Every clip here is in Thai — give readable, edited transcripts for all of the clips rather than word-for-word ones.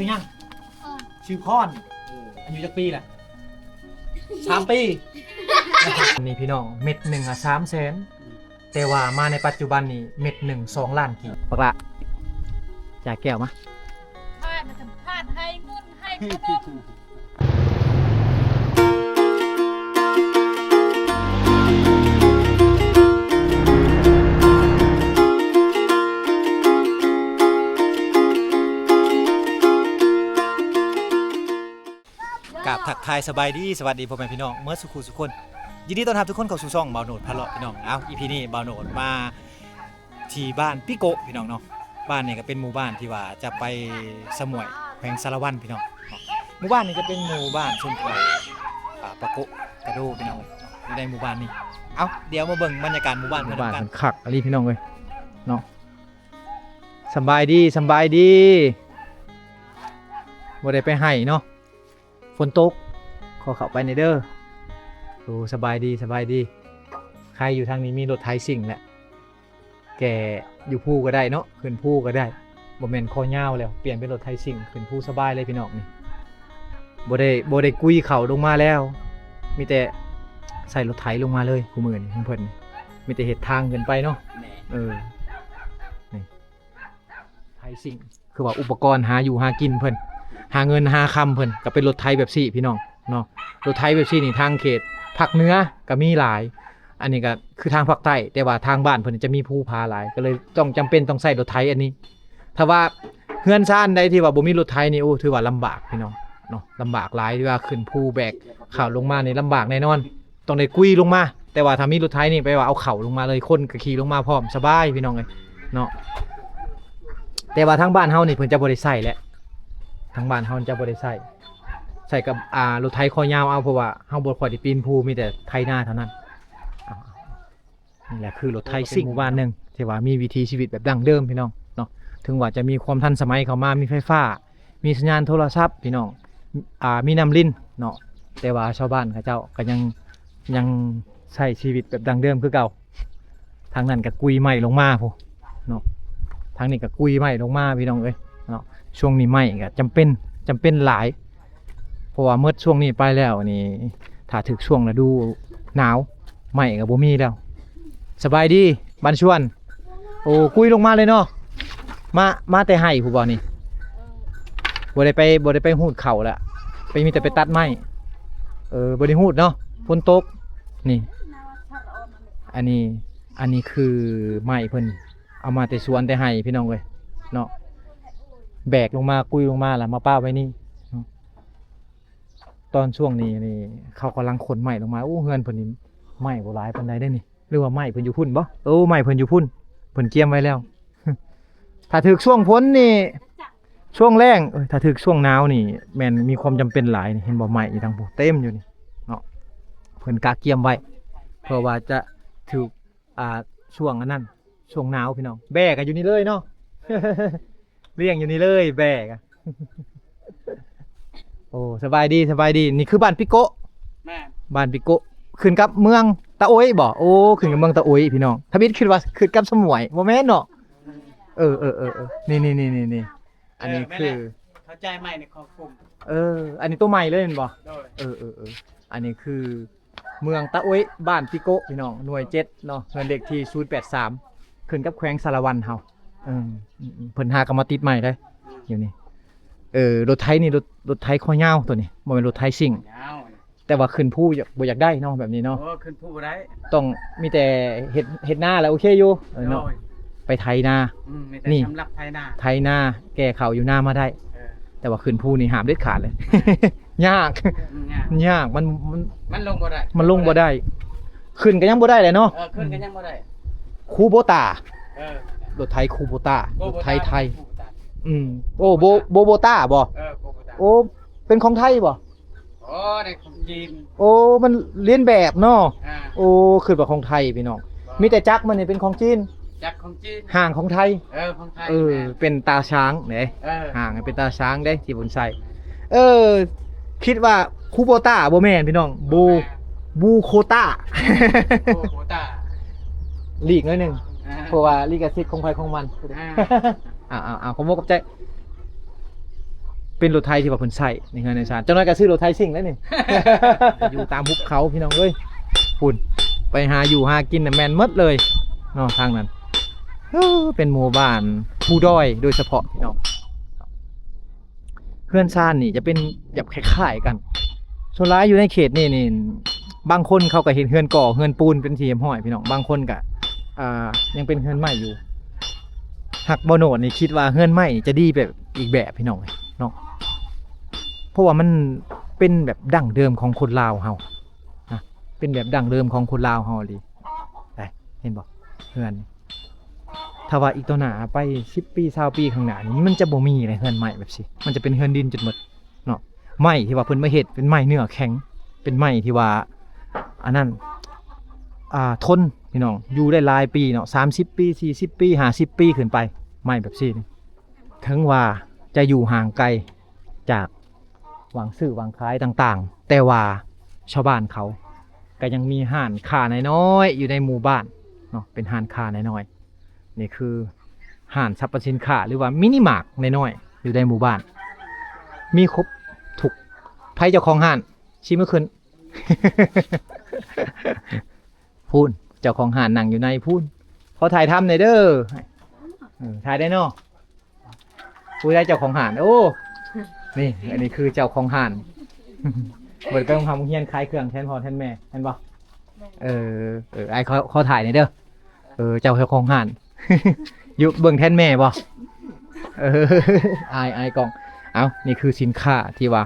ชื่อยังชื่อพรอายุจักปีแหละ3 ปีนี่พี่น้องเม็ดหนึ่ง300,000แต่ว่ามาในปัจจุบันนี้เม็ดหนึ่ง2 ล้านกีบปักละจ่ายแก้วมาพาดมันจะพาดให้เงินให้ขนมกับทักทายสบายดีสวัสดีพ่อแม่พี่น้องเมื่อสุขุสุขคนยินดีต้อนรับทุกคนเข้าสู่ช่องบ่าวโหนดพะเลาะพี่น้องเอาอีพีนี้บ่าวโหนดมาที่บ้านปิโกะพี่น้องเนาะบ้านนี้ก็เป็นหมู่บ้านที่ว่าจะไปสมุยแขวงสารวัตรพี่น้องหมู่บ้านนี้จะเป็นหมู่บ้านชนเผ่าปะโกะกระโดพี่น้องอยู่ในหมู่บ้านนี้เอาเดี๋ยวมาเบิ่งบรรยากาศหมู่บ้านกันคักอะไรพี่น้องเลยเนาะสบายดีบ่ได้ไปให้เนาะฝนตกขอเข้าไปในเด้อโอ้สบายดีใครอยู่ทางนี้มีรถไถสิ่งแหละแกอยู่ภูก็ได้เนาะขึ้นภูก็ได้บ่แม่นคอยาวแล้วเปลี่ยนเป็นรถไถสิ่งขึ้นภูสบายเลยพี่น้องนี่บ่ได้กุยเข่าลงมาแล้วมีแต่ใส่รถไถลงมาเลยคู่มือนี่เพิ่นมีแต่เฮ็ดทางขึ้นไปเนาะนี่ไถสิ่งคือว่าอุปกรณ์หาอยู่หากินเพิ่นหาเงินหาคำเพิ่นก็เป็นรถไถแบบ4พี่น้องเนาะรถไถแบบ4นี่ทางเขตภาคเหนือก็มีหลายอันนี้ก็คือทางภาคใต้แต่ว่าทางบ้านเพิ่นจะมีภูผาหลายก็เลยต้องจำเป็นต้องใส่รถไถอันนี้ถ้าว่าเฮือนซ่านใดที่ว่าบ่มีรถไถนี่โอ้ถือว่าลำบากพี่น้องเนาะลำบากหลายที่ว่าขึ้นภูแบกข้าวลงมานี่ลำบากแน่นอนต้องได้กุยลงมาแต่ว่าถ้ามีรถไถนี่ไปว่าเอาเข่าลงมาเลยคนก็ขี่ลงมาพร้อมสบายพี่น้องเอ้ยเนาะแต่ว่าทางบ้านเฮานี่เพิ่นจะบ่ได้ใส่แหละทางบ้านเฮาจะบ่ได้ใส่กับรถไถคอยาวเอาเพราะว่าเฮาบ่ค่อยได้ปีนภูมีแต่ไถนาเท่านั้นนี่แหละคือรถไถสิ่งหมู่บ้านนึงที่ว่ามีวิถีชีวิตแบบดั้งเดิมพี่น้องเนาะถึงว่าจะมีความทันสมัยเข้ามามีไฟฟ้ามีสัญญาณโทรศัพท์พี่น้องมีน้ำลิ้นเนาะแต่ว่าชาวบ้านเขาเจ้าก็ยังใช้ชีวิตแบบดั้งเดิมคือเก่าทางนั้นก็กุยไม้ลงมาพุเนาะทางนี้ก็กุยไม้ลงมาพี่น้องเอ้ยเนาะช่วงนี้ไม้ก็จำเป็นหลายเพราะว่าเมื่อช่วงนี้ไปแล้วนี่ถ้าถึกช่วงฤดูหนาวไม้ก็บ่มีแล้วสบายดีบ้านชวนโอ้กุยลงมาเลยเนาะมาแต่ไห้ผู้บ่นี่บ่ได้ไปหูดเข่าละไปมีแต่ไปตัดไม้บ่ได้หูดเนาะฝนตกนี่อันนี้คือไม้เพิ่นเอามาแต่สวนแต่ไห้พี่น้องเอ้ยเนาะแบกลงมากุยลงมาแล้วมาป้าไว้นี่ตอนช่วงนี้นี่เขากำลังขนไม้ลงมาโอ้เฮือนเพิ่นนี่ไม้บ่หลายปานใดได้นี่หรือว่าไม้เพิ่นอยู่พุ่นบ่ไม้เพิ่นอยู่พุ่นเพิ่นเกี่ยมไว้แล้ว ถ้าถึกช่วงฝนนี่ช่วงแล้งถ้าถึกช่วงหนาวนี่แม่นมีความจำเป็นหลายนี่เห็นบ่ไม้อยู่ทางผู้เต็มอยู่นี่เนาะเพิ่นกะเกี่ยมไว้เพื่อว่าจะถึกช่วงอันนั้นช่วงหนาวพี่น้องแบกกันอยู่นี่เลยเนาะ เลี้ยงอยู่นี่เลยแบกอะ โอ้สบายดีนี่คือบ้านปิโกะบ้านปิโกะขึ้นกับเมืองตะโอยบ่โอ้ขึ้นกับเมืองตะโอยพี่น้องทบิดคิดว่าขึ้นกับสมวยบ่แม่นเนาะนี่อันนี้คือเข้าใจใหม่ในคอคุมอันนี้ตัวใหม่เลยเห็นบ่อันนี้คือเมืองตะโอยบ้านปิโกะพี่น้องหน่วย7เนาะเงินเด็กที่083ขึ้นกับแขวงสารวัตรเฮาเพิ่นหากรรมติดใหม่ได้อยู่นี่รถไถนี่รถไถคอยาวตัวนี้บ่แม่นรถไถซิ่งแต่ว่าขึ้นภูบ่อยากได้เนาะแบบนี้เนาะขึ้นภูบ่ได้ต้องมีแต่เฮ็ดนาแล้วโอเคอยู่เนาะไปไถนานี่สำหรับไถนาแก่ข้าวอยู่นามาได้แต่ว่าขึ้นภูนี่ห้ามเด็ดขาดเลย ยากมันลงบ่ได้มันลงบ่ได้ขึ้นก็ยังบ่ได้เลยเนาะขึ้นก็ยังบ่ได้คูโบตารถไถคูโบตารถไถโอ้โบตาบ่โอ้เป็นของไทยบ่ในของจีนโอ้มันเลียนแบบเนาะโอ้คือแบบของไทยพี่น้องมีแต่จักรมันนี่เป็นของจีนจักรของจีนห่างของไทยของไทยเป็นตาช้างเด้ห่างเป็นตาช้างได้ที่บนใส่คิดว่าคูโบตาบ่แม่นพี่น้องบูโคตาลีกน้อยนึงเพราะว่าลิขสิทธิ์ของใครของมันผมบอกกับใจ เป็นรถไถที่ว่าเพิ่นใช้ในงานในศาลเจ้าน้อยก็ซื้อรถไถซิ่งแล้วนี่ อยู่ตามภูเขาพี่น้องเอ้ยพุ่นไปหาอยู่หากินน่ะแม่นหมดเลยเนาะทางนั้นเป็นหมู่บ้านผู้ด้อยโดยเฉพาะพี่น้องเพื่อนซ่านนี่จะเป็นแบบคล้ายๆกันส่วนร้ายอยู่ในเขตนี่บางคนเขาก็เห็นเฮือนก่อเฮือนปูนเป็นทีมห้อยพี่น้องบางคนก็ยังเป็นเฮือนใหม่อยู่หักบ่โนดนี่คิดว่าเฮือนใหม่จะดีแบบอีกแบบพี่น้องเนาะเพราะว่ามันเป็นแบบดั้งเดิมของคนลาวเฮานะเป็นแบบดั้งเดิมของคนลาวเฮาดิได้เห็นบ่เฮือนถ้าว่าอีกต่อหน้าไป10ปี20ปีข้างหน้านี่มันจะบ่มีเลยเฮือนใหม่แบบสิมันจะเป็นเฮือนดินจนหมดเนาะไม้ที่ว่าเพิ่นมาเฮ็ดเป็นไม้เนื้อแข็งเป็นไม้ที่ว่าอันนั้นทนพี่น้องอยู่ได้หลายปีเนาะ30ปี40ปี50ปีขึ้นไปไม้แบบนี้ถึงว่าจะอยู่ห่างไกลจากวางซื้อวางขายต่างๆแต่ว่าชาวบ้านเขาก็ยังมีห้านค้าน้อยๆอยู่ในหมู่บ้านเนาะเป็นห้านค้าน้อยๆนี่คือห้านสรรพสินค้าหรือว่ามินิมาร์ทน้อยๆอยู่ในหมู่บ้านมีครบทุกไผเจ้าของห้านชี้มือขึ้น พูนเจ้าของห้านนั่งอยู่ในพูนขอถ่ายทำหน่อยเด้อถ่ายได้เนาะพูดได้เจ้าของห้านโอ้นี่อันนี้คือเจ้าของห้านเปิดไปทำเฮียนคลายเครื่องแทนพ่อแทนแม่เห็นปะไอ้เขาถ่ายหน่อยเด้อเจ้าของห้าน อยู่เบิ่งแทนแม่ปะไอ้กล่องเอานี่คือสินค้าที่ว่า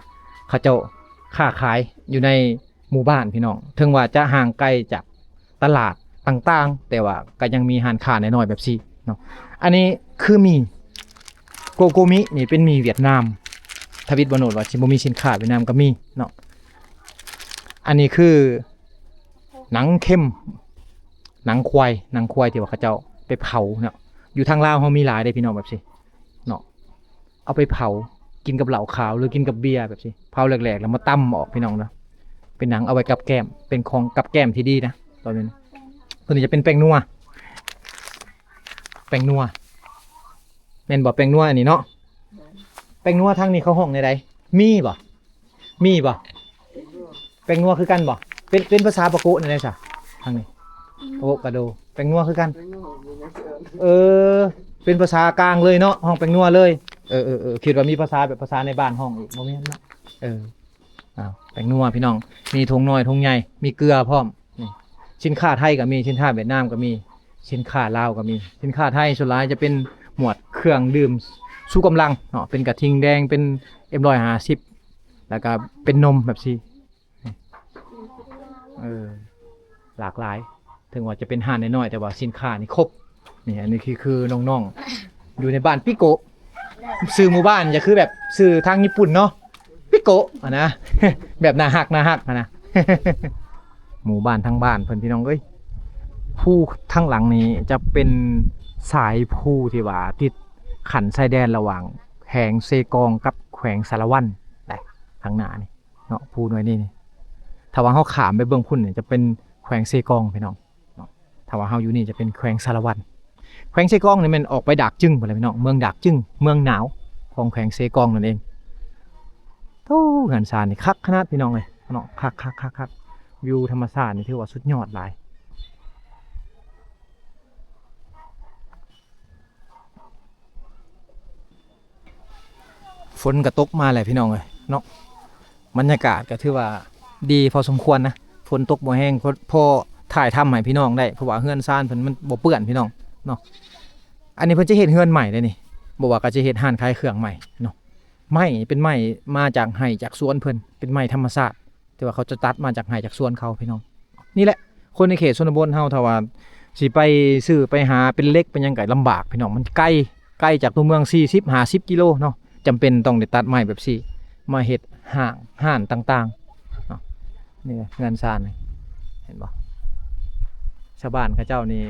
เขาเจ้าค้าขายอยู่ในหมู่บ้านพี่น้องถึงว่าจะห่างไกลจากตลาดต่างๆแต่ว่าก็ยังมีห้านค้าน้อยๆแบบซี่เนาะอันนี้คือมีโกโกมินี่เป็นมีเวียดนามทวิตบโนดว่าสิบ่มีสินค้าเวียดนามก็มีเนาะอันนี้คือหนังเข้มหนังควายที่ว่าเขาเจ้าไปเผาเนาะอยู่ทางลาวเฮามีหลายได้พี่น้องแบบซี่เนาะเอาไปเผากินกับเหล้าขาวหรือกินกับเบียร์แบบซี่เผาแหลกๆแล้วมาตั้มออกพี่น้องเนาะเป็นหนังเอาไว้กับแก้มเป็นของกับแก้มที่ดีนะตอนนี้ตัวนี้จะเป็นแป้งนัวแม่นบ่แป้งนัวอันนี้เนาะแป้งนัวทางนี้เขาห้องในใดมีบ่แป้งนัวคือกันบ่เป็นภาษาปะโกะในใดซะทางนี้โอ้กระโดแป้งนัวคือกันเป็นภาษากลางเลยเนาะห้องแป้งนัวเลยคิดว่ามีภาษาแบบภาษาในบ้านห้องอีกบ่แม่นเนาะแป้งนัวพี่น้องมีถุงน้อยถุงใหญ่มีเกลือพร้อมนี่สินค้าไทยก็มีสินค้าเวียดนามก็มีสินค้าลาวก็มีสินค้าไทยส่วนหลายจะเป็นหมวดเครื่องดื่มชูกำลังเนาะเป็นกระทิงแดงเป็นM150แล้วก็เป็นนมแบบซี่หลากหลายถึงว่าจะเป็นห้านน้อยๆแต่ว่าสินค้านี่ครบนี่อันนี้คือน้องๆอยู่ในบ้านปิโกะชื่อหมู่บ้านจะคือแบบชื่อทางญี่ปุ่นเนาะปิโกะนะ แบบน่าฮักนะ หมู่บ้านทั้งบ้านเพิ่นพี่น้องเอ้ยผู้ทั้งหลังนี้จะเป็นสายผู้ที่ว่าติดขันชายแดนระหว่างแขวงเซกองกับแขวงสารวัตรได้ทางหน้านี่เนาะผู้หน่วยนี่ถ้าว่าเฮาขามไปเบื้องพุ่นเนี่ยจะเป็นแขวงเซกองพี่น้องเนาะถ้าว่าเฮาอยู่นี่จะเป็นแขวงสารวัตรแขวงเซกองนี่มันออกไปดากจึ้งพุ่นเลยพี่น้องเมืองดากจึ้งเมืองหนาวของแขวงเซกองนั่นเองโธ่เฮือนซานนี่คักขนาดพี่น้องเอ้ยเนาะคักวิวธรรมชาตินี่ถือว่าสุดยอดหลายฝนก็ตกมาแหละพี่น้องเอ้ยเนาะบรรยากาศก็ถือว่าดีพอสมควรนะฝนตกบ่แห้งพอถ่ายทำให้พี่น้องได้เพราะว่าเฮือนซ่านเพิ่นมันบ่เปื้อนพี่น้องเนาะอันนี้เพิ่นจะเฮ็ดเฮือนใหม่เลยนี่บ่ว่าก็จะเฮ็ดห้านขายเครื่องใหม่เนาะไม้เป็นไม้มาจากไร่จากสวนเพิ่นเป็นไม้ธรรมชาติแต่ว่าเขาจะตัดมาจากไร่จากสวนเขาพี่น้องนี่แหละคนในเขตชนบทเฮาถ้าว่าสิไปซื้อไปหาเป็นเล็กเป็นหยังไงลำบากพี่น้องมันใกล้จากตัวเมือง40-50กิโลเนาะจำเป็นต้องได้ตัดไม้แบบซี่มาเฮ็ดห้านต่างๆเนาะนี่เงินซ่านเห็นบ่ชาวบ้านเขาเจ้านี่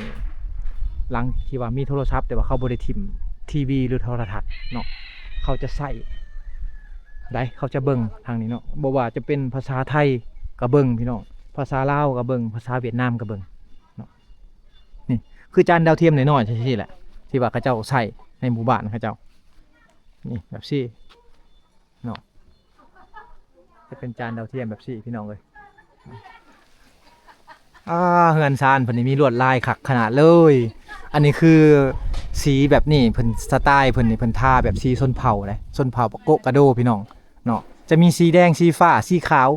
หลังที่ว่ามีโทรศัพท์แต่ว่าเขาบ่ได้ทิ่มทีวีหรือโทรทัศน์เนาะเขาจะใส่ได้เขาจะเบิ่งทางนี้เนาะบ่ว่าจะเป็นภาษาไทยก็เบิ่งพี่น้องภาษาลาวก็เบิ่งภาษาเวียดนามก็เบิ่งเนาะนี่คือจานดาวเทียมน้อยๆใช่ๆแหละที่ว่าเขาเจ้าใส่ในหมู่บ้านเขาเจ้านี่แบบซี่ เนาะจะเป็นจานดาวเทียมแบบสี่พี่น้องเลยเฮือนซานเพิ่นนี่มีลวดลายคักขนาดเลยอันนี้คือสีแบบนี้เพิ่นสไตล์เพิ่นนี่เพิ่นทาแบบสีส้นเผาเลยส้นเผาโกะกระโดพี่น้องเนาะจะมีสีแดงสีฟ้าสีขาว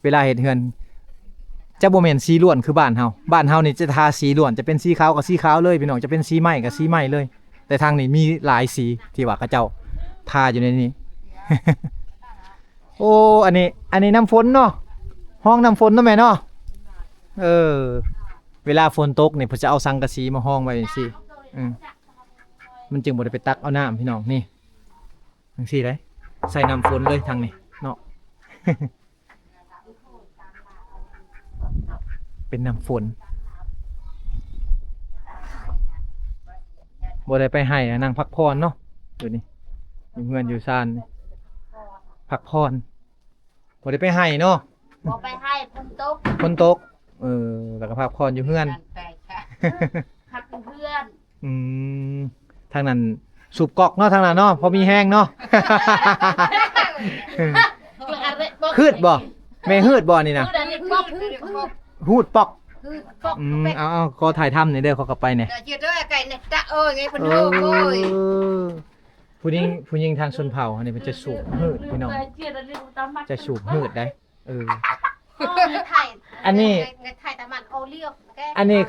เวลาเฮ็ดเฮือนจะบ่แม่นสีล้วนคือบ้านเฮานี่จะทาสีล้วนจะเป็นสีขาวกับสีขาวเลยพี่น้องจะเป็นสีไหม้กับสีไหม้เลยแต่ทางนี้มีหลายสีที่ว่าเขาเจ้าทาอยู่ในนี้ โอ้อันนี้น้ำฝนเนาะห้องน้ำฝนเนาะแม่เนาะเวลาฝนตกนี่เพิ่นจะเอาสังกะสีมาห้องไว้จังซี่มันจึงบ่ได้ไปตักเอาน้ำพี่น้องนี่จังซี่ได้ใส่น้ำฝนเลยทางนี้เนาะ เป็นน้ำฝนบ่ได้ไปให้นั่งพักผ่อนเนาะอยู่นี่อยู่เฮือนอยู่ซ่านนี่พักผ่อนบ่ได้ไปให้เนาะ บ่ไปให้ฝนตกแล้วก็พักผ่อนอยู่เฮือน ไปค่ะ พักเป็นเพื่อน ทางนั้นสูบกอกเนาะทางนั้นเนาะพอมีแห้งเนาะ ฮืดบ่แม่ฮืดบ่นี่นะ อันนี้ปอกฮืด ฮูดปอก ปอก เอาขอถ่ายทำหน่อยเด้อเขากลับไปเนี่ย เดี๋ยวเจี๊ยด้วยไก่เนี่ยตะเอ้ยไงเพิ่นโอ้ย ผู้หญิงทางชนเผ่าอันนี้มันจะสูบฮืดพี่น้องจะสูบฮืดได้อันนี้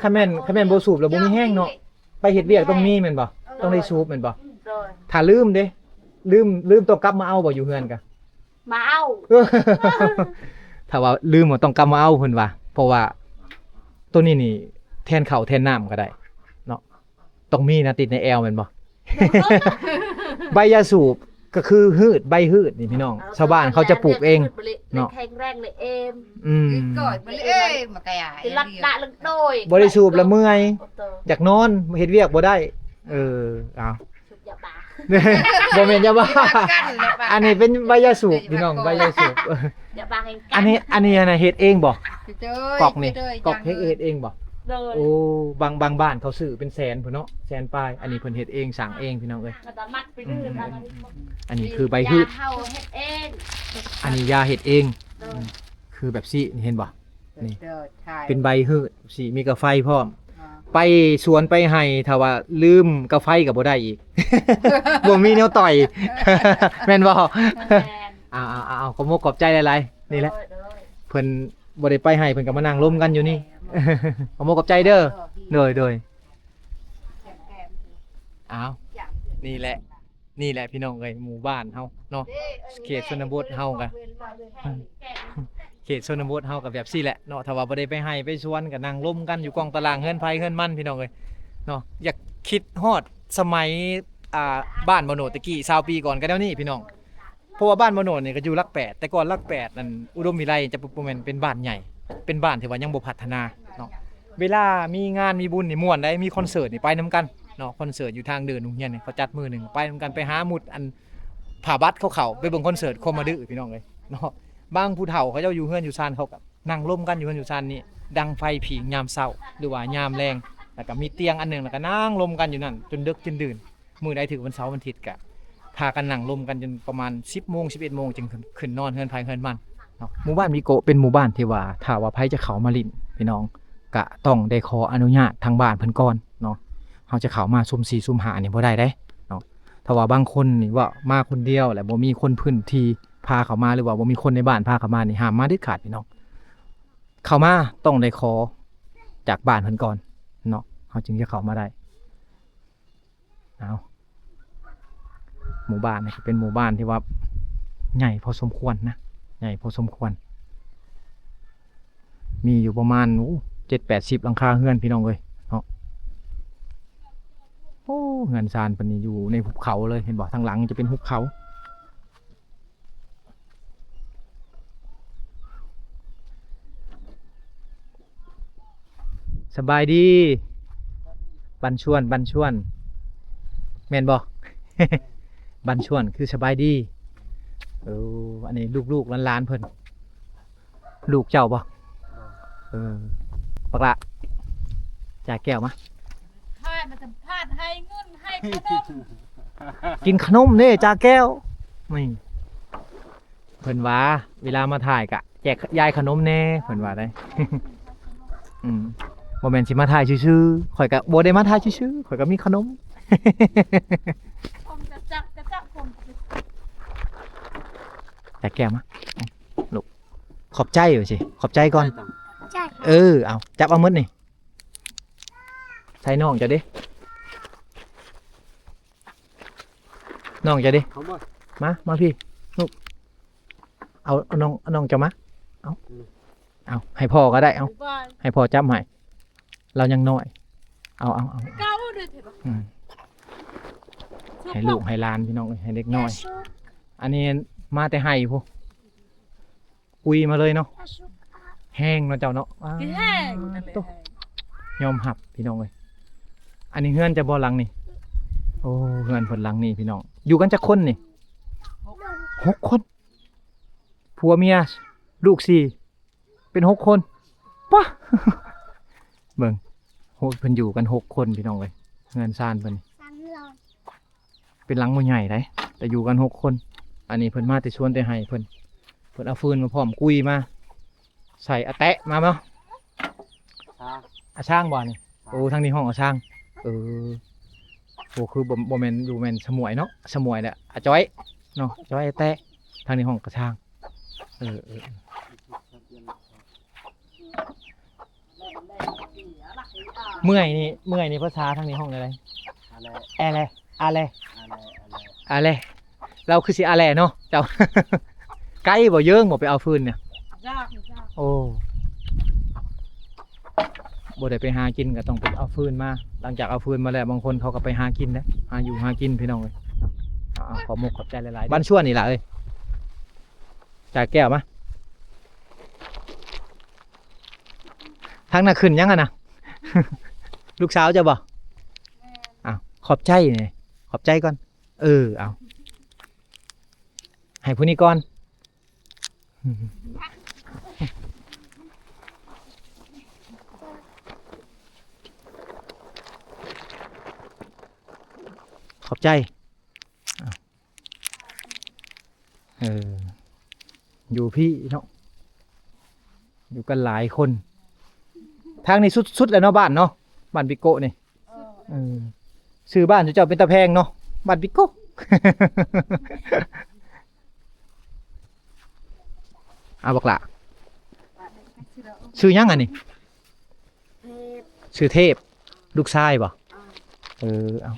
คันแม่นบ่สูบแล้วบ่มีแห้งเนาะไปเฮ็ดเวียกต้องมีแม่นบ่ต้องได้สูบแม่นบ่ถ้าลืมเด้ลืมต้องกลับมาเอาบ่อยู่เฮือนกะ มาเอา ถ้าว่าลืมต้องกลับมาเอาเพิ่นว่าเพราะว่าตัวนี้นี่แทนข้าวแทนน้ำก็ได้เนาะต้องมีนะติดในแอวแม่นบ่ ใบยาสูบก็คือฮืดใบฮืดนี่พี่น้องชาวบ้านเขาจะปลูกเองเนาะ แข็งแรงเลยเอ็ม ก่อยไปเลยเอ้ยมาไก่อ่ะ สิลัดดะลึกโดย บ่ได้สูบแล้วเมื่อยอยากนอนเฮ็ดเวียกบ่ได้เอา สูบยาบ้า บ่แม่นยาบ้าอันนี้เป็นใบยาสูบพี่น้องใบยาสูบ ยาบ้าแห่ง อันนี้น่ะเฮ็ดเองบ่ กอกนี่กอก เฮ็ เฮ็ดเองบ่ โดย โอ้บางบ้านเขาซื้อเป็นแสนพุ่นเนาะแสนปลายอันนี้เพิ่นเฮ็ดเองสั่งเองพี่น้องเอ้ย มันจะมัดไปดื้อทางนี้ อันนี้คือใบฮืด ยาเฮาเฮ็ดเอง อันนี้ยาเฮ็ดเอง โดย คือแบบซี่เห็นบ่ นี่ เป็ เป็น นใบฮืดสิมีกาไฟพร้อมไปสวนไปให้ถ้าว่าลืมกาไฟก็บ่ได้อีก บ่มีแนวต่อย แม่นบ่ แมน เอาขอบคุณขอบใจหลายๆนี่แหละ โดย เพิ่นบ่ได้ไปให้เพิ่นก็มานั่งร่วมกันอยู่นี่ ขอบคุณขอบใจเด้อโดยอ้าวนี่แหละพี่น้องเอ้ยหมู่บ้านเฮาเนาะเขตชนบทเฮาก็เขตชนบทเฮาก็แบบซี่แหละเนาะถ้าว่าบ่ได้ไปให้ไปสวนก็นั่งร่วมกันอยู่กองตารางเฮือนไผเฮือนมันพี่น้องเอ้ยเนาะอยากคิดฮอดสมัยบ้านบ่โนตะกี้20ปีก่อนก็แล้วนี่พี่น้องเพราะว่าบ้านบ่โนนี่ก็อยู่หลัก8แต่ก่อนหลัก8นั่นอุดมวิไลจะบ่แม่นเป็นบ้านใหญ่เป็นบ้านที่ว่ายังบ่พัฒนาเนาะเวลามีงานมีบุญนี่ม่วนได้มีคอนเสิร์ตนี่ไปนํกันเนาะคอนเสิร์ตอยู่ทางเดินโรงเรียนนี่เขาจัดมื้อหนึงไปนํกันไปหาหมุดอันผ่าบัตรเขาไปเบิ่งคอนเสิร์ตโคมาดื้อพี่น้องเอ้ยเนาะบางผู้เฒ่าเขาเจ้าอยู่เฮือนอยู่ซานเขาก็นั่งร่วมกันอยู่เฮือนอยู่ซานนี่ดังไฟผิงยามเช้าหรือว่ายามแลงแล้วก็มีเตียงอันหนึงแล้วก็นั่งร่วมกันอยู่นั่นจนดึกจนดื่นมื้อใดถึงวันเสาร์วันอาทิตย์ก็พากันนั่งร่วมกันจนประมาณ 10:00 น 11:00 นจึงขึ้นนอนเฮือนไผเฮือนมันเนาะหมู่บ้านมิโกะเป็นหมู่บ้านที่ว่าถ้าว่าไผจะเข้ามาลิ้นพี่น้องก็ต้องได้ขออนุญาตทางบ้านเพิ่นก่อนเนาะเฮาจะเข้ามาซุ่ม4ซุ่ม5นี่บ่ได้เด้เนาะถ้าว่าบางคนนี่ว่ามาคนเดียวแล้วบ่มีคนพื้นที่พาเข้ามาหรือว่าบ่มีคนในบ้านพาเข้ามานี่ห้ามมาเด็ดขาดพี่น้องเข้ามาต้องได้ขอจากบ้านเพิ่นก่อนเนาะเฮาจึงจะเข้ามาได้เอาหมู่บ้านนี่ก็เป็นหมู่บ้านที่ว่าใหญ่พอสมควรนะใหญ่พอสมควรมีอยู่ประมาณ7-80หลังคาเรือนพี่น้องเอ้ยเนาะโอ้เรือนซานเพิ่นนี่อยู่ในหุบเขาเลยเห็นบ่ทางหลังจะเป็นหุบเขาสบายดีบันชวนแม่นบ่ บันชวนคือสบายดีอันนี้ลูกๆหลานๆเพิ่นลูกเจ้าบ่ปักละจ่ายแก้วมา ให้มันจะพาดให้เงินให้ขนม กินขนมเด้จ่าแก้วนี่ พิ่นว่าเวลามาถ่ายกะแจกยายขนมแน่เพิ่นว่าได้ บ่แม่นสิมาถ่ายซื่อๆข่อยก็บ่ได้มาถ่ายซื่อๆข่อยก็มีขนม ผมจะจักผมจะ แต่แก้วมาลูกขอบใจอยู่สิขอบใจก่อน ใช่ เอาจับเอามืดนี่ใส่น้องจะดิน้องจะดิ เขาบ่ มาพี่ลูกเอาน้องจะมาเอาให้พ่อก็ได้เอา บ้าน ให้พ่อจับให้เรายังน้อยเอา เก้าด้วยเถอะ อืมให้ลูกให้หลานพี่น้องให้เด็กน้อย อันนี้มาแต่ให้พวกกุยมาเลยเนาะแห้งเนาะเจ้าเนาะอ้าว กินแห้งนั่นแหละ ยอมหับพี่น้องเลยอันนี้เฮือนจะบ่หลังนี่โอ้เฮือนผลหลังนี่พี่น้องอยู่กันจักคนนี่6 คนผัวเมียลูก4เป็น6 คนปะ เบิ่งโหเพิ่นอยู่กัน6 คนพี่น้องเลยเฮือนซ่านเพิ่นเป็นหลังบ่ใหญ่ได้แต่อยู่กัน6 คนอันนี้เพิ่นมาแต่ชวนแต่ให้เพิ่นเอาฟืนมาพร้อมกุยมาใส่อะแตะมาเนาะ ช้า อาช่างบ่นี่โอ้ทางนี้ห้องอาช่างโอ้คือบ่แม่นอยู่แม่นสมวยเนาะสมวยแหละอาจ้อยเนาะจ้อยไอ้แตะทางนี้ห้องกระช่างเมื่อยนี่ภาษาทางนี้ห้องอะไร อะไร อะไร อะไร เราคือสิอะไรเนาะเจ้า ไกลบ่เยิ่งบ่ไปเอาฟืนเนี่ย ยาก โอ้บ่ได้ไปหากินก็ต้องไปเอาฟืนมาหลังจากเอาฟืนมาแล้วบางคนเขาก็ไปหากินนะหาอยู่หากินพี่น้องเลยขอมุกขอบใจหลายๆบ้านชั่วนี่ล่ะเอ้ยจ่ายแก้วมาทางน่ะขึ้นยังอ่ะนะ ลูกสาวจะบ่ขอบใจนี่ขอบใจก่อนเอาให้ผู้นี้ก่อน ขอบใจอยู่พี่เนาะอยู่กันหลายคนทางนี้สุดๆแล้วเนาะบ้านเนาะบ้านปิโก้นี่ซื้อบ้านเจ้าเป็นตะแพงเนาะบ้านปิโก้ เอาบักละชื่อยังอันนี้ชื่อเทพลูกชายบ่เอา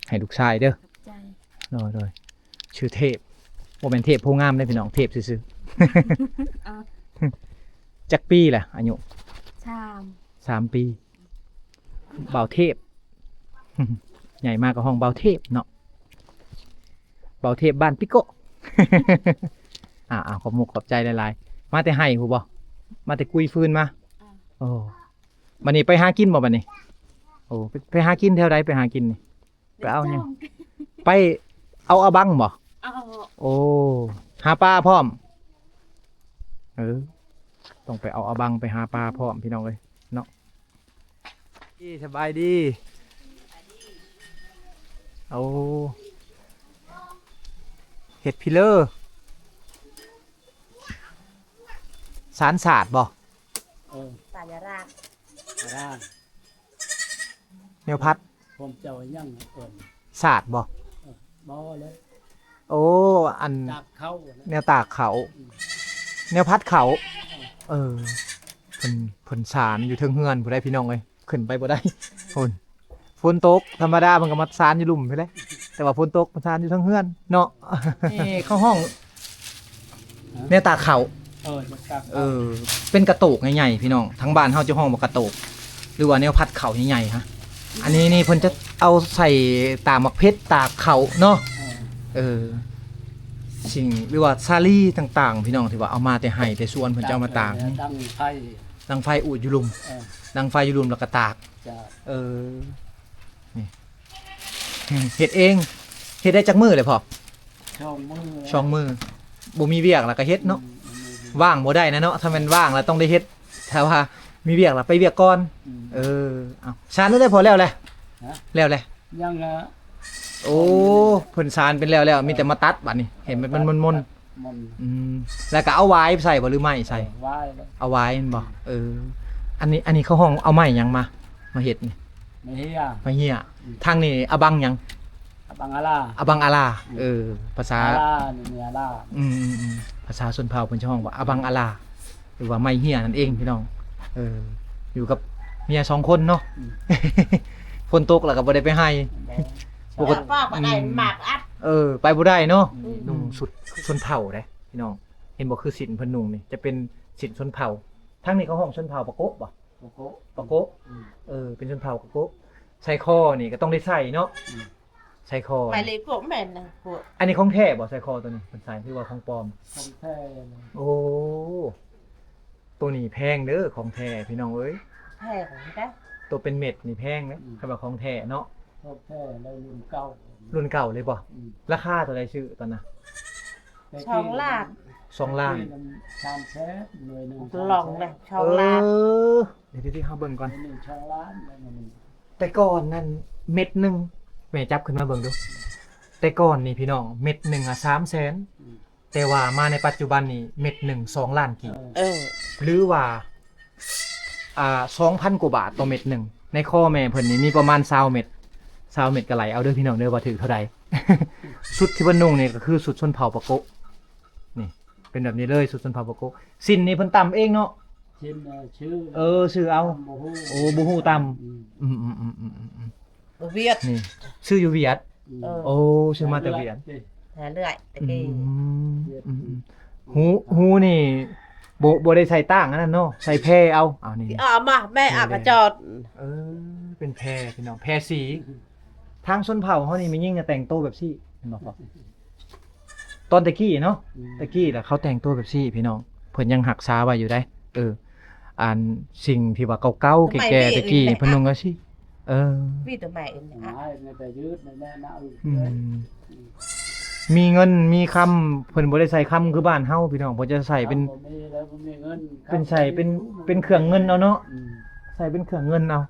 ให้ลูกชายเด้อ ใจ โดยชื่อเทพโมเป็นเทพผู้งามได้พี่น้องเทพซื่อๆ จักปีแหละอายุ ชาม 3 ปีเบาเทพ ใหญ่มากกับห้องเบาเทพเนาะเบาเทพบ้านปิโก้ ขอบมุกขอบใจหลายๆมาแต่ให้หูบ่มาแต่กุยฟืนมาโอ้บัดนี้ไปหากินบ่บัดนี้โอ้ไปหากินแถวใดไปหากินนี่ไปเอาหยังไปเอาบังบ่ เอา โอ้หาปลาพร้อมต้องไปเอาบังไปหาปลาพร้อมพี่น้องเอ้ยเนาะสบายดีเอาเห็ดพิเลอร์สารศาสตร์บ่ ตายาราก ร่าง แนวพัด ผมเจ้ายังเอิ้น ศาสตร์บ่ บ่เลย โอ้อัน ตักเข้านะ แนวตากเขาแนวพัดเขาเพิ่นสารอยู่เทิงเฮือนบ่ได้พี่น้องเอ้ยขึ้นไปบ่ได้ฝนตกธรรมดามันก็มาสารอยู่ลุ่มไปเลยแต่ว่าฝนตกมันสารอยู่เทิงเฮือนเนาะ นี่เข้าห้องแนวตากเขา จะตัก เป็นกระโตกใหญ่ๆพี่น้องทั้งบ้านเฮาจะห้องว่ากระโตกหรือว่าแนวพัดเขาใหญ่ๆฮะอันนี้นี่เพิ่นจะเอาใส่ตากหมักเพชรตากเขาเนาะสิ่งหรือว่าซาลี่ต่างๆพี่น้องที่ว่าเอามาแต่ให้แต่ส่วนเพิ่นจะเอามาตาก ดังไฟ ดังไฟอูดอยู่ลุม เออ ดังไฟอยู่ลุมแล้วก็ตาก จะ นี่เฮ็ดเองเฮ็ดได้จักมือเลยพ่อ ช่องมือ บ่มีเวียกแล้วก็เฮ็ดเนาะว่างบ่ได้นะเนาะถ้ามันว่างแล้วต้องได้เฮ็ดถ้าว่ามีเวียกแล้วไปเวียกก่อนเอาชานได้พอแล้วแหละแล้วแหละ ยัง โอ้เพิ่นสารเป็นแล้วมีแต่มาตัดบัดนี้เห็นมันมน มัน แล้วก็เอาไว้ใส่บ่หรือไม่ใส่ ไหว้แล้ว เอาไว้แม่นบ่อันนี้เขาห้องเอาไม้หยังมาเฮ็ดนี่ ไม่เฮีย มาเฮียทางนี้อบังหยัง บังอาลา อบังอาลาภาษา อาลานี่มีอาลา ภาษาชนเผ่าเพิ่นจะห้องว่าอบังอาลาหรือว่าไม้เฮียนั่นเองพี่น้องอยู่กับเมีย2คนเนาะ ฝนตกแล้วก็บ่ได้ไปให้ ปกติ พ่อก็ได้หมากอัด ไปบ่ได้เนาะนุ่งสุดชนเผ่าเด้พี่น้องเห็นบ่คือสินเพิ่นนุ่งนี่จะเป็นสินชนเผ่าทางนี้เขาห้องชนเผ่าปะโกะบ่ โกโก้ ปะโกะเป็นชนเผ่าปะโกะใส่คอนี่ก็ต้องได้ใส่เนาะใส่คอ ไม่เลยผมแม่นนะพวก อันนี้ของแท้บ่ใส่คอตัวนี้เพิ่นใส่คือว่าของปลอม คนแท้เลย โอ้ตัวนี้แพงเด้อของแท้พี่น้องเอ้ย แพ้ของแท้ ตัวเป็นเม็ดนี่แพงเด้คำว่าของแท้เนาะ คนแท้แล้วรุ่นเก่า รุ่นเก่าเลยบ่ราคาเท่าใดชื่อตอนน่ะ ช่องลาด 2 ล้าน ชามแท้หน่วยหนึ่ง ลองเลยช่องลาด เดี๋ยวที่เฮาเบิ่งก่อน หนึ่งช่องล้านแล้วมัน แต่ก่อนนั่นเม็ดหนึ่งแม่จับขึ้นมาเบิ่งดูแต่ก่อนนี่พี่น้องเม็ดหนึ่งอ่ะ300,000แต่ว่ามาในปัจจุบันนี่เม็ดหนึ่ง2 ล้านกี่หรือว่า2,000 กว่าบาทต่อเม็ดหนึ่งในข้อแม่เพิ่นนี่มีประมาณ20 เม็ด20 เม็ดก็ไหลเอาเด้อพี่น้องเด้อว่าถือเท่าใด ชุดที่เพิ่นนุ่งนี่ก็คือชุดชนเผ่าปะโกะนี่เป็นแบบนี้เลยชุดชนเผ่าปะโกะสิ้นนี่เพิ่นตำเองเนาะ ชิ้นชื่อ ชื่อเอา โอ้โห โอ้บ่ฮู้ตำเวียด นี่ชื่ออยู่เวียดโอ้ชื่อมาแต่เวียด หาเรื่อยตะกี้ หูนี่บ่ได้ใส่ตั้งอันนั้นเนาะใส่แพรเอานี่ มาแม่กระจอด เป็นแพรพี่น้องแพรสีทางชนเผ่าเฮานี่มียิ่งจะแต่งตัวแบบซี่เห็นบ่ครับตอนตะกี้เนาะตะกี้น่ะเขาแต่งตัวแบบซี่พี่น้องเพิ่นยังรักษาไว้อยู่ได้อันสิ่งที่ว่าเก่าๆแก่ๆตะกี้เพิ่นนุ่งก็สิพี่ตัวใหม่เนี่ย ไม้ในแต่ยืดในแม่น่าอึ มีเงินมีคำเพิ่นบ่ได้ใส่คำคือบ้านเฮาพี่น้องเพิ่นจะใส่เป็น มีเงิน เป็นใส่เป็นเครื่องเงินเอาเนาะใส่เป็นเครื่องเงินเอา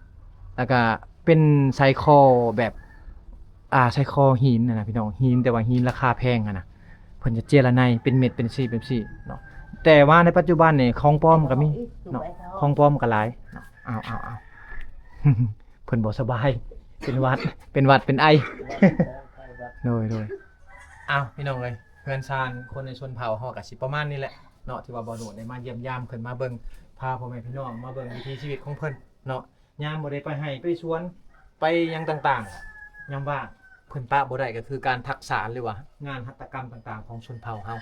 แล้วก็เป็นใส่คอแบบใส่คอหินนะพี่น้องหินแต่ว่าหินราคาแพงนะเพิ่นจะเจรไนเป็นเม็ดเป็นซี่เนาะแต่ว่าในปัจจุบันนี่ของปลอมก็มีเนาะของปลอมก็หลายเนาะเอา เพิ่นบ่สบายเป็นหวัดเป็นไอ โดยอ้าวพี่น้องเอ้ยเพื่อนซานคนในชนเผ่าเฮาก็สิประมาณนี้แหละเนาะที่ว่าบ่โดดได้มาเยี่ยมยามเพิ่นมาเบิ่งพาพ่อแม่พี่น้องมาเบิ่งวิถีชีวิตของเพิ่นเนาะยามบ่ได้ไปให้ไปสวนไปหยังต่างๆยามว่างเพิ่นปะบ่ได้ก็คือการทักษะหรือว่างานหัตถกรรมต่างๆของชนเผ่าเฮา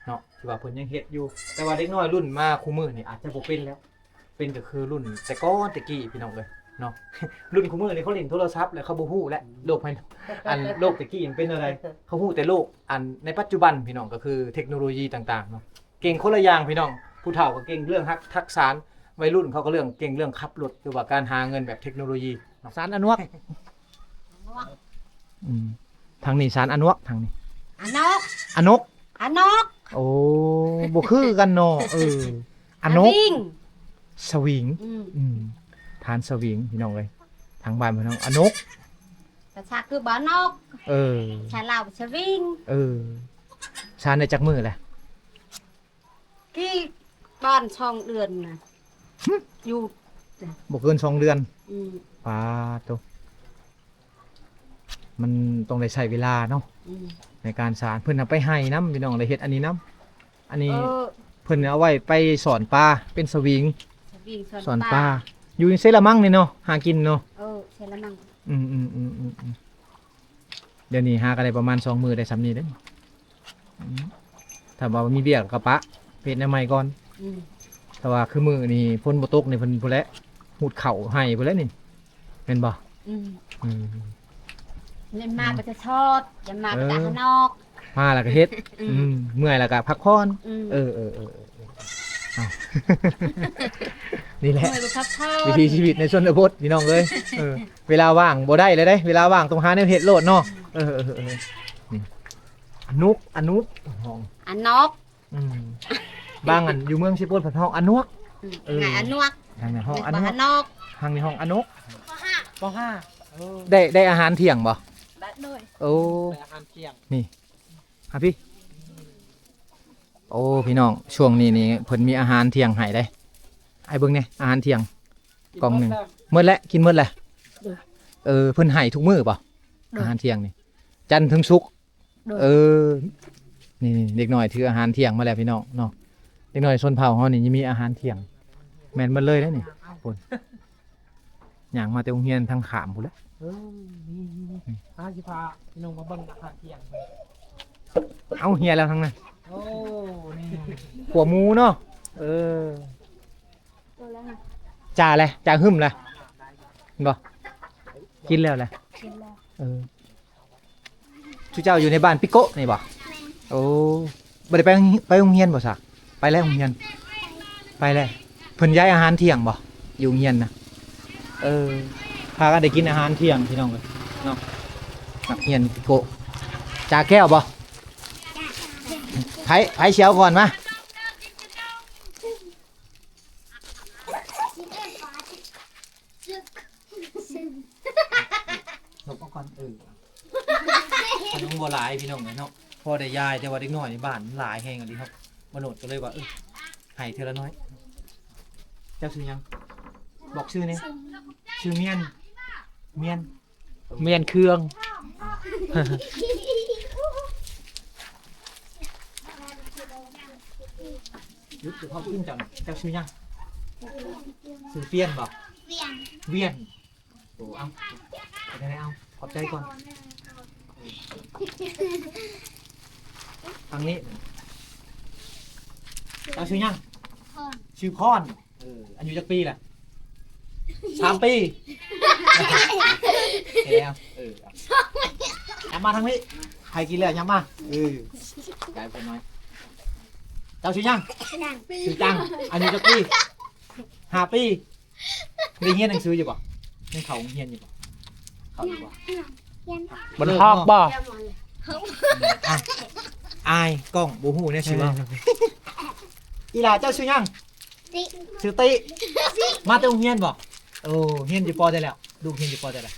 เนาะที่ว่าเพิ่นยังเฮ็ดอยู่แต่ว่าเด็กน้อยรุ่นมาคู่มื้อนี่อาจจะบ่เป็นแล้วเป็นก็คือรุ่นแต่ก่อนแต่กี้พี่น้องเอ้ยเนาะ รุ่นคู่มื้อนี่เขาเล่นโทรศัพท์แล้วเขาบ่ฮู้แล้วโลกภายนอกโลกแต่กี้มันเป็นอะไรเขาฮู้แต่โลกในปัจจุบันพี่น้องก็คือเทคโนโลยีต่างๆเนาะเก่งคนละอย่างพี่น้องผู้เฒ่าก็เก่งเรื่องทักษะวัยรุ่นเขาก็เก่งเรื่องขับรถหรือว่าการหาเงินแบบเทคโนโลยีสารอนวกทางนี้สารอนวกทางนี้อนกโอ้บ่คือกันเนาะอนกสวิงทานสวิงพี่น้องเอ้ยทางบ้านพี่น้องอนก ภาษาคือบ้านนกชาลาวชวิงชาในจักมือแหละ กี่บ้านช่องเดือนน่ะอยู่ บ่เกิน2 เดือนปาโตมันต้องได้ใช้เวลาเนาะในการสารเพิ่นเอาไปให้น้ำพี่น้องได้เฮ็ดอันนี้น้ำอันนี้เพิ่นเอาไว้ไปสอนปลาเป็นสวิงสอนปลาอยู่ในเซละมั่งนี่เนาะหากินเนาะเซละมั่งเดี๋ยวนี้หากันได้ประมาณ2 มื้อได้สำนี้เด้อถ้าว่ามีเบี้ยกับปะเฮ็ดแนวใหม่ก่อนแต่ว่าคือมื้อนี่ฝนบ่ตกนี่เพิ่นพุ่นแหละหูดเข่าให้พุ่นแหละนี่แม่นบ่เล่นมาไปจะทอดยันมาไปข้างนอก มาแล้วก็เฮ็ดเมื่อยแล้วก็พักผ่อนนี่แหละวิถีชีวิตในชนบทพี่น้องเลยเวลาว่างบ่ได้เลยเด้เวลาว่างต้องหาแนวเฮ็ดโลดเนาะนี่อนุกห้องอนกบางอันอยู่เมืองสิโปนผัดห้องอนกไงอนกทางในห้องอนกทางในห้องอนกป.5ได้อาหารเที่ยงบ่ได้เลยโอ้อาหารเที่ยงนี่ครับพี่ โอ้พี่น้องช่วงนี้นี่เพิ่นมีอาหารเที่ยงให้ได้ไอ้เบิ่งเนี่ยอาหารเที่ยงกล่องหนึงหมดแล้วกินหมดแล้วเพิ่นให้ทุกมื้อป่ะอาหารเที่ยงนี่จันทร์ถึงศุกร์นี่เด็กน้อยถืออาหารเที่ยงมาแล้วพี่น้องเนาะเด็กน้อยชนเผ่าเฮานี่ยังมีอาหารเที่ยงแม่นหมดเลยเด้อนี่พุ่นย่างมาแต่โรงเรียนทางขามพุ่นแหล้ว นี่พาสิพาพี่น้องมาเบิ่งอาหารเที่ยงเบิ่ง เอาเฮียแล้วทั้งนั้น โอ้นี่ หัวหมูเนาะจ่าเลยจ่าหึ่มเลยบ่กินแล้วเลย กินแล้ว ชูเจ้าอยู่ในบ้านปิโก้นี่บ่โอ้บ่ได้ไปโรงเรียนบ่ซะไปแล้วโรงเรียนไปแล้วเพิ่นย้ายอาหารเที่ยงบ่อยู่โรงเรียนนะพากันได้กินอาหารเที่ยงพี่น้องเอ้ยเนาะนักเรียนปิโก้จ่าแก้วบ่ไผเชียวก่อนมาลบเอาก่อนขนมบ่หลายพี่น้องเนาะพอได้ยายแต่ว่าเด็กน้อยในบ้านหลายแฮงอันนี้ครับบ่โนดก็เลยว่าให้เทื่อละน้อยเจ้าชื่อหยังบอกชื่อนี่ชื่อเมียนเมียนเครื่อง ยุดเดี๋ยวเขาขึ้นจังเจ้าชื่อยังชื่อเฟียนบ่เวียนโอ้เอาไปไหนเอาขอบใจก่อนทางนี้เจ้าชื่อยังชื่อพรอายุจักปีแหละ3 ปีแล้วย้ำมาทางนี้ใครกินแล้วย้ำมากลายเป็นน้อยเจ้าชื่อยังชื่อจังอายุจักปี5 ปีได้เรียนหนังสืออยู่ป่ะยังเขาเรียนอยู่ป่ะเขาอยู่ป่ะ บนฮอกบ่ อายกล้องบูฮูเนี่ยชื่อว่าอีหล่าเจ้าชื่อยังชื่อติมาแต่โรงเรียนบ่โอ้เรียนอยู่ป.ได้แล้วลูกเรียนอยู่ป.ได้แล้ว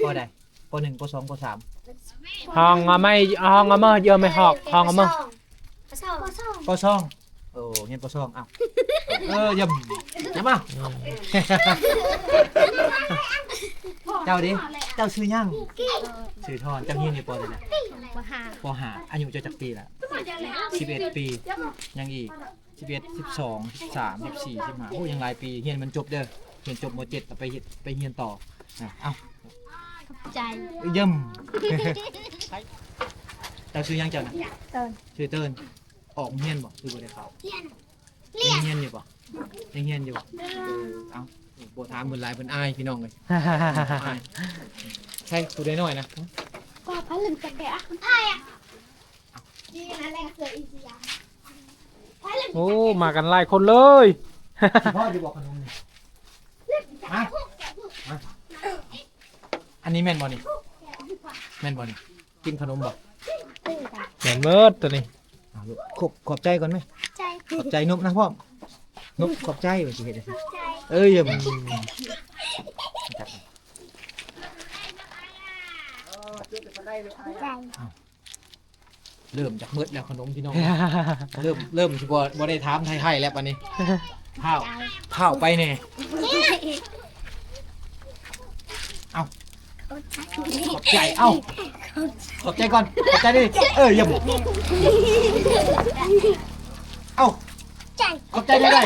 ป.ได้ป.1 ป.2 ป.3 ห้องอะไม่ห้องอะเมอเยอะไม่ฮอกห้องอะเมอ ป.2โอ้เรียนป.2อ้าวอย่ามาเจ้าดิเจ้าชื่อยังชื่อทอนเจ้าเรียนอยู่ป.ได้แล้วป.5อายุเจ้าจักปีละ11 ปียังอีก11 12 13 14 15โอ้ยังหลายปีเรียนมันจบเด้อเรียนจบม.7แล้วไปเรียนต่อเอ้า ใจ เยี่ยมเจ้าชื่อยังเจ้าน่ะชื่อเติ้นออกเรียนบ่คือบ่ได้เข้ายังเรียนอยู่บ่ยังเรียนอยู่เอ้าบ่ถามเพิ่นหลายเพิ่นอายพี่น้องเอ้ยอายใช่ผู้ใดน้อยนะ ก็พันลึงจะแกะพายอ่ะนี่นั่นแหละเกิดอีกอย่าง โอ้มากันหลายคนเลย พ่อจะบอกขนมนี่มาอันนี้แม่นบ่นี่แม่นบ่นี่กินขนมบ่ แม่นเมิดตัวนี้ ขอบใจก่อนไหม ใจ ขอบใจนบนะพ่อ นบขอบใจว่าสิเฮ็ดจังซี่อย่าเริ่มจากมืดแล้วขนมพี่น้อง เริ่มสิบ่ได้ถามไทยๆแล้วปานนี้ข้าวไปแน่เอ้าขอบใจเอ้าขอบใจก่อนขอบใจดิอย่าเอ้าขอบใจได้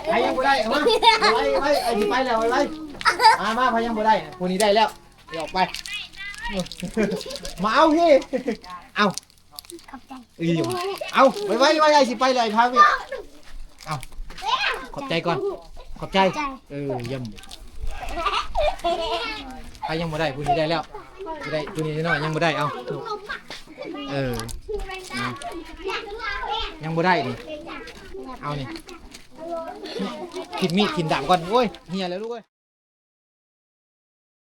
ใครยังบ่ได้เอามาไว้ไอ้สิไปแล้วไว้มาพยังบ่ได้คนนี้ได้แล้วเดี๋ยวออกไปมาเอาพี่เอาเอาไว้ไอ้สิไปเลยพาพี่เอาขอบใจก่อนขอบใจเยี่ยมใครยังบ่ได้คนนี้ได้แล้วบ่ได้ตัวนี้น้อยยังบ่ได้เอายังบ่ได้นี่เอานี่กินมีดกินดาบก่อนโอ้ยเฮียแล้วลูกเอ้ย